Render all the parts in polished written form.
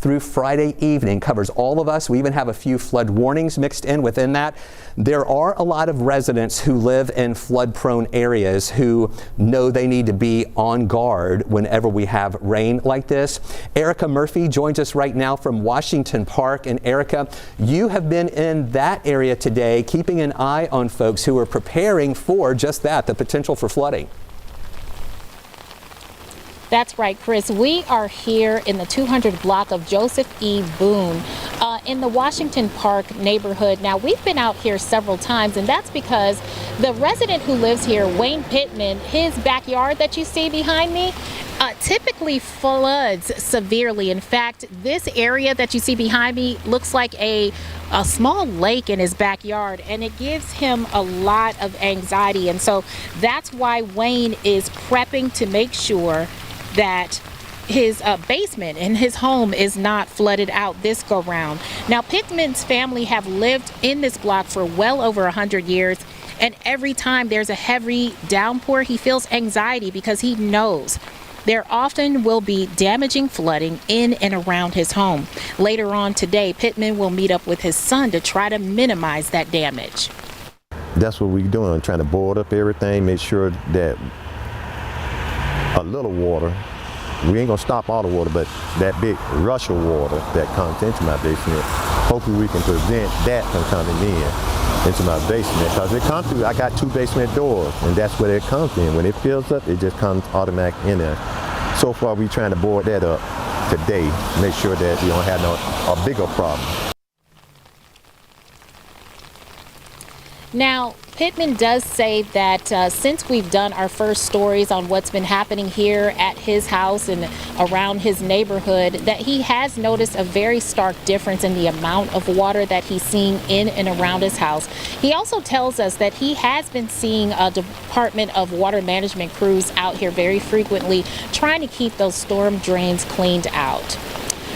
through Friday evening. Covers all of us. We even have a few flood warnings mixed in within that. There are a lot of residents who live in flood-prone areas who know they need to be on guard whenever we have rain like this. Erica Murphy joins us right now from Washington Park. And Erica, you have been in that area today, keeping an eye on folks who are preparing for just that, the potential for flooding. That's right, Chris. We are here in the 200 block of Joseph E. Boone in the Washington Park neighborhood. Now, we've been out here several times, and that's because the resident who lives here, Wayne Pittman, his backyard that you see behind me, typically floods severely. In fact, this area that you see behind me looks like a small lake in his backyard, and it gives him a lot of anxiety. And so that's why Wayne is prepping to make sure that his basement in his home is not flooded out this go round. Now, Pittman's family have lived in this block for well over 100 years, and every time there's a heavy downpour, he feels anxiety because he knows there often will be damaging flooding in and around his home. Later on today, Pittman will meet up with his son to try to minimize that damage. That's what we're doing, trying to board up everything, make sure that a little water, we ain't gonna stop all the water, but that big rush of water that comes into my basement, hopefully we can prevent that from coming in into my basement, because it comes through, I got 2 basement doors, and that's where it comes in. When it fills up, it just comes automatic in there. So far, we're trying to board that up today, make sure that we don't have a bigger problem. Now, Pittman does say that since we've done our first stories on what's been happening here at his house and around his neighborhood, that he has noticed a very stark difference in the amount of water that he's seeing in and around his house. He also tells us that he has been seeing a Department of Water Management crews out here very frequently, trying to keep those storm drains cleaned out.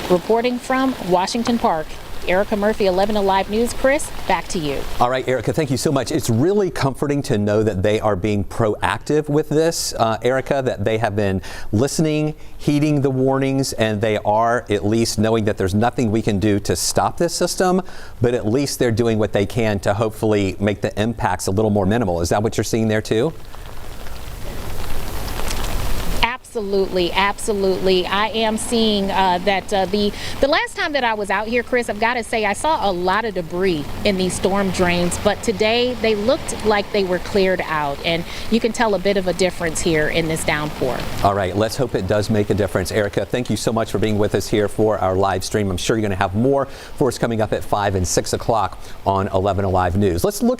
Reporting from Washington Park, Erica Murphy, 11 Alive News. Chris, back to you. All right, Erica, thank you so much. It's really comforting to know that they are being proactive with this, Erica, that they have been listening, heeding the warnings, and they are at least knowing that there's nothing we can do to stop this system, but at least they're doing what they can to hopefully make the impacts a little more minimal. Is that what you're seeing there too? Absolutely, absolutely. I am seeing that the last time that I was out here, Chris, I've got to say I saw a lot of debris in these storm drains, but today they looked like they were cleared out, and you can tell a bit of a difference here in this downpour. All right, let's hope it does make a difference. Erica, thank you so much for being with us here for our live stream. I'm sure you're going to have more for us coming up at 5 and 6 o'clock on 11 Alive News. Let's look at